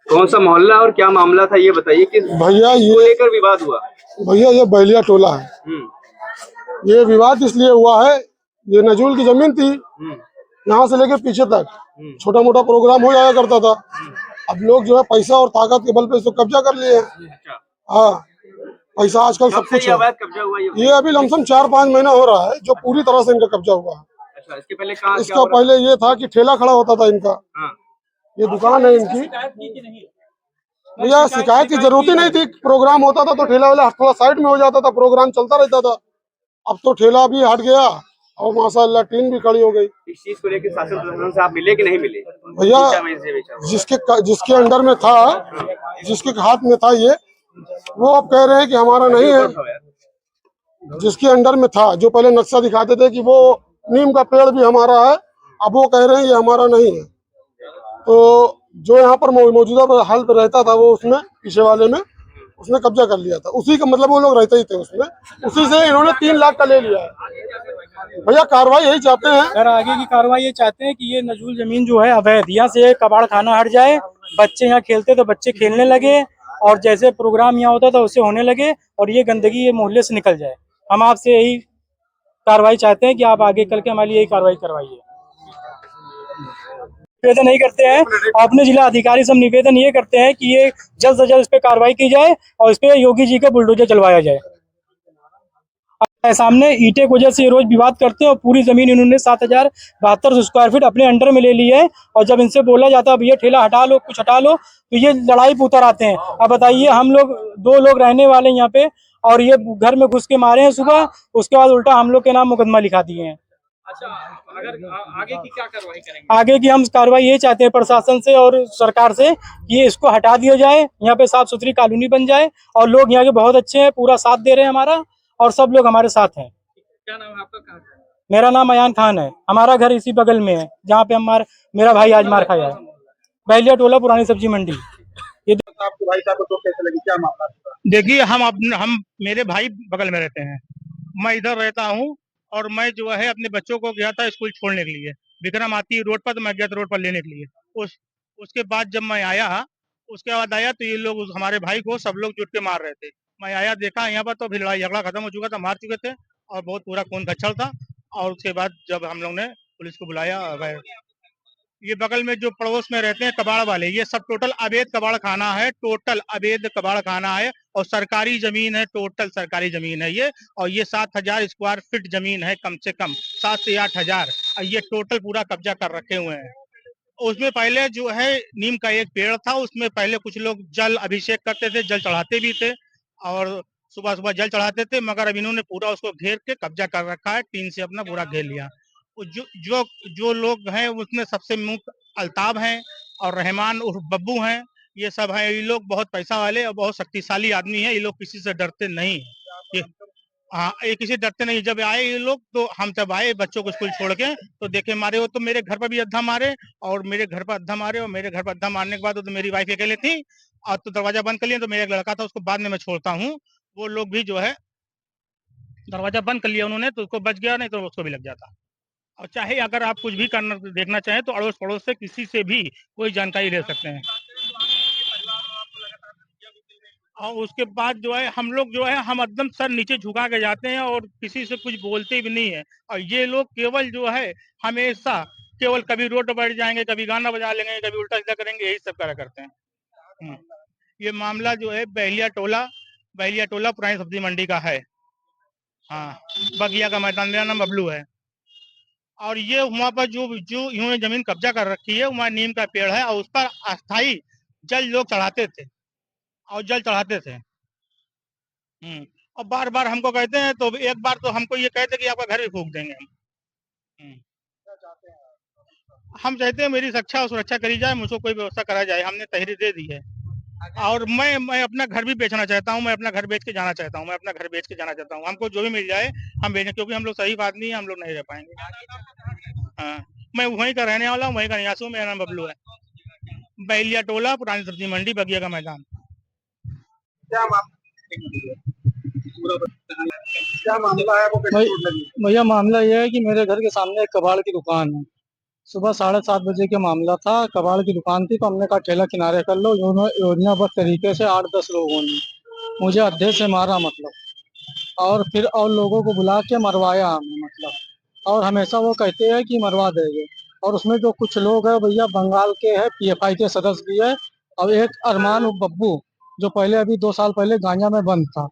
कौन सा मोहल्ला और क्या मामला था ये बताइए, किस भैया को ये लेकर विवाद हुआ? भैया ये बैलिया टोला है। हम्म। ये विवाद इसलिए हुआ है, ये नजूल की जमीन थी, हम्म। यहाँ से लेके पीछे तक हम्म। छोटा मोटा प्रोग्राम हो जाया करता था। अब लोग जो है पैसा और ताकत के बल पे इसको कब्जा कर लिए हैं। अच्छा, हाँ, पैसा आजकल कब सब से कुछ ये है। अवैध कब्जा हुआ ये ये बताइए? अभी लमसम 4-5 महीना हो रहा है जो पूरी तरह से इनका कब्जा हुआ है। अच्छा, इसके पहले कहाँ क्या इसका हो रहा पहले ये था कि ठेला खड़ा होता था इनका, था? हाँ। ये दुकान है इनकी। भैया शिकायत की जरूरत ही नहीं थी, प्रोग्राम होता था तो ठेला वाला थोड़ा साइड में हो जाता था, प्रोग्राम चलता रहता था। अब तो ठेला भी हट गया और माशाल्लाह टीन भी खड़ी हो गई। इस चीज को लेकर शासन प्रशासन से आप मिले कि नहीं मिले? भैया बेचा में से बेचा हुआ। जिसके अंडर में था, जिसके हाथ में था ये, वो अब कह रहे हैं कि हमारा नहीं है। उठाओ यार। जिसके अंडर में था, जो पहले नक्शा दिखाते थे कि वो नीम का पेड़ भी हमारा है, अब वो कह रहे हैं ये हमारा नहीं है। तो जो यहाँ पर मौजूदा हाल पे रहता था वो उसमें पीछे वाले में उसने कब्जा कर लिया था, उसी का मतलब वो लोग रहते ही थे उसमें, उसी से इन्होंने 3 लाख का ले लिया है। भैया कार्रवाई यही चाहते हैं सर, आगे की कार्रवाई ये चाहते हैं कि ये नजूल जमीन जो है अवैध, यहाँ से कबाड़ खाना हट जाए, बच्चे यहाँ खेलते तो बच्चे खेलने लगे, और जैसे प्रोग्राम यहाँ होता था उससे होने लगे, और ये गंदगी ये मोहल्ले से निकल जाए। हम आपसे यही कार्रवाई चाहते हैं कि आप आगे कल के हमारी यही कार्रवाई करवाइए। निवेदन नहीं करते हैं, अपने जिला अधिकारी से हम निवेदन ये करते हैं कि ये जल्द से जल्द इस पे कार्रवाई की जाए और इस पे योगी जी का बुलडोजर चलवाया जाए। सामने ईंटे की वजह से ये रोज विवाद करते हैं, और पूरी जमीन इन्होंने 7,072 स्क्वायर फीट अपने अंडर में ले ली है, और जब इनसे बोला जाता है भैया ठेला हटा लो, कुछ हटा लो, तो ये लड़ाई पे उतर आते हैं। अब बताइए, हम लोग 2 लोग रहने वाले यहाँ पे, और ये घर में घुस के मारे हैं सुबह, उसके बाद उल्टा हम लोग के नाम मुकदमा लिखा दिए हैं। अच्छा, अगर आगे की क्या कार्रवाई करेंगे? आगे की हम कार्रवाई ये चाहते हैं प्रशासन से और सरकार से कि ये इसको हटा दिया जाए, यहाँ पे साफ सुथरी कॉलोनी बन जाए, और लोग यहाँ के बहुत अच्छे हैं, पूरा साथ दे रहे हैं हमारा, और सब लोग हमारे साथ हैं। क्या नाम है आपका, कहाँ से? मेरा नाम अयान खान है, हमारा घर इसी बगल में है जहाँ पे मेरा भाई आज मार खाया है। बैलिया टोला, पुरानी सब्जी मंडी। ये आपके भाई साहब को चोट कैसे लगी, क्या मामला था? देखिए, हम मेरे भाई बगल में रहते हैं, मैं इधर रहता हूँ, और मैं जो है अपने बच्चों को गया था स्कूल छोड़ने के लिए, विक्रम आती रोड पर, तो मैं गया था रोड पर लेने के लिए। उसके बाद जब मैं आया, उसके बाद आया तो ये लोग हमारे भाई को सब लोग जुट के मार रहे थे। मैं आया, देखा यहाँ पर तो फिर लड़ाई झगड़ा खत्म हो चुका था, मार चुके थे, और बहुत पूरा खून खच्चर था। और उसके बाद जब हम लोग ने पुलिस को बुलाया, ये बगल में जो पड़ोस में रहते हैं कबाड़ वाले, ये सब टोटल अवैध कबाड़ खाना है, टोटल अवैध कबाड़ खाना है, और सरकारी जमीन है, टोटल सरकारी जमीन है ये। और ये 7,000 स्क्वायर फीट जमीन है, कम से कम 7 से 8,000, और ये टोटल पूरा कब्जा कर रखे हुए हैं। उसमें पहले जो है नीम का एक पेड़ था, उसमें पहले कुछ लोग जल अभिषेक करते थे, जल चढ़ाते भी थे, और सुबह सुबह जल चढ़ाते थे, मगर अब इन्होंने पूरा उसको घेर के कब्जा कर रखा है, टीन से अपना पूरा घेर लिया। जो जो जो लोग हैं उसमें सबसे मुख्य अल्ताफ हैं और रहमान उर्फ बब्बू हैं, ये सब हैं। ये लोग बहुत पैसा वाले और बहुत शक्तिशाली आदमी हैं, ये लोग किसी से डरते नहीं। ये हाँ, ये किसी से डरते नहीं। जब आए ये लोग, तो हम जब आए बच्चों को स्कूल छोड़ के, तो देखे मारे हो, तो मेरे घर पर भी अद्धा मारे, और मेरे घर पर अद्धा मारे, और मेरे घर पर अद्धा मारने के बाद तो मेरी वाइफ अकेले थी, और तो दरवाजा बंद कर लिया। तो मेरा एक लड़का था, उसको बाद में मैं छोड़ता हूँ, वो लोग भी जो है दरवाजा बंद कर लिया उन्होंने, तो उसको बच गया, नहीं तो उसको भी लग जाता। और चाहे अगर आप कुछ भी करना देखना चाहें तो अड़ोस पड़ोस से किसी से भी कोई जानकारी ले सकते हैं। और उसके बाद जो है हम लोग जो है हम एकदम सर नीचे झुका के जाते हैं, और किसी से कुछ बोलते भी नहीं है। और ये लोग केवल जो है हमेशा केवल कभी रोड पर बैठ जाएंगे, कभी गाना बजा लेंगे, कभी उल्टा सीधा करेंगे, यही सब करा करते हैं। ये मामला जो है बहलिया टोला पुरानी सब्जी मंडी का है। हाँ, बगिया का मैदान, मेरा नाम बबलू है। और ये वहाँ पर जो जो इन्होंने जमीन कब्जा कर रखी है, वहाँ नीम का पेड़ है, और उस पर अस्थाई जल लोग चढ़ाते थे, और जल चढ़ाते थे। और बार बार हमको कहते हैं, तो एक बार तो हमको ये कहते कि आपका घर भी फूंक देंगे हम। हम चाहते हैं मेरी रक्षा और सुरक्षा करी जाए, मुझको कोई व्यवस्था करा जाए, हमने तहरीर दे दी है। और मैं अपना घर भी बेचना चाहता हूँ, मैं अपना घर बेच के जाना चाहता हूँ, मैं अपना घर बेच के जाना चाहता हूँ। हमको जो भी मिल जाए हम बेचें, क्योंकि हम लोग शरीफ आदमी हैं, हम लोग नहीं रह पाएंगे। हाँ, मैं वहीं का रहने वाला हूँ, वहीं का निवासी हूँ, मेरा नाम बबलू है। बैलिया टोला, पुरानी सब्जी मंडी, बगिया का मैदान। क्या मामला है, वो कैसे चोट लगी? भैया मामला यह है कि मेरे घर के सामने एक कबाड़ की दुकान है, सुबह 7:30 बजे का मामला था। कबाड़ की दुकान थी, तो हमने कहा ठेला किनारे कर लो। योजनाबद्ध तरीके से 8-10 लोगों ने मुझे अड्डे से मारा, मतलब, और फिर और लोगों को बुला के मरवाया हमें, मतलब, और हमेशा वो कहते हैं कि मरवा देंगे। और उसमें जो कुछ लोग हैं भैया बंगाल के हैं, पीएफआई के सदस्य भी है। और एक अरमान उर्फ बब्बू, जो पहले अभी 2 साल पहले गांजा में बंद था,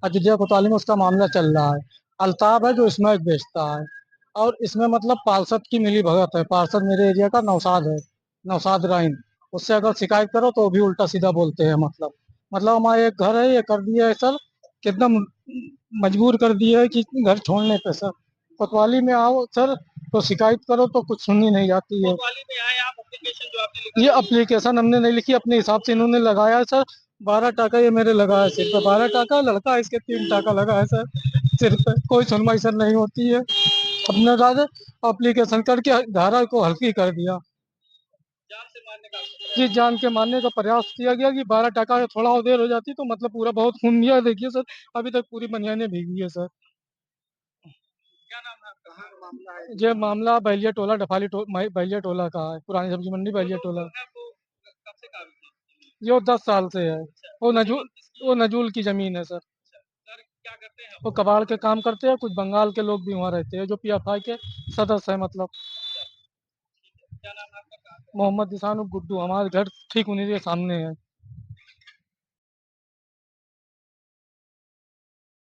अयोध्या कोतवाली में उसका मामला चल रहा है। अल्ताफ है जो स्मैक बेचता है। और इसमें मतलब पार्षद की मिली भगत है। पार्षद मेरे एरिया का नौशाद है, नौशाद राइन। उससे अगर शिकायत करो तो वो भी उल्टा सीधा बोलते हैं, मतलब हमारे एक घर है, ये कर दिया है सर, कितना मजबूर कर दिया है कि घर छोड़ने पे सर। कोतवाली में आओ सर तो शिकायत करो तो कुछ सुननी नहीं जाती है। कोतवाली में आए आप, एप्लीकेशन जो आपने लिखा ये एप्लीकेशन हमने नहीं लिखी, अपने हिसाब से इन्होंने लगाया है सर। 12 टाका ये मेरे लगा है सिर पे, 12 टाका, लड़का है इसके 3 टाका लगा है सर सिर पे। कोई सुनवाई सर नहीं होती है। अपने राज एप्लीकेशन करके धारा को हल्की कर दिया। जान से मारने का आपको जिस जान के मारने का प्रयास किया गया कि 12 टाका से थोड़ा और देर हो जाती तो मतलब पूरा बहुत खून दिया। देखिए सर, अभी तक पूरी बनियानें भीगी है सर। क्या नाम है आपका, कहाँ का मामला है? ये मामला बैलिया टोला, बैलिया टोला का है, पुरानी सब्जी मंडी बैलिया टोला। है वो कब से काबिज है? ये 10 साल से है। वो वो नजूल जमीन किसकी वो नजूल की जमीन है सर। सर क्या करते हैं वो वो? कबाड़ के काम करते हैं। कुछ बंगाल के लोग भी वहाँ रहते हैं जो पीएफआई के सदस्य हैं, मतलब। क्या नाम है आपका, कहाँ का? मोहम्मद इसान गुड्डू, हमारे घर ठीक उन्हीं के सामने है।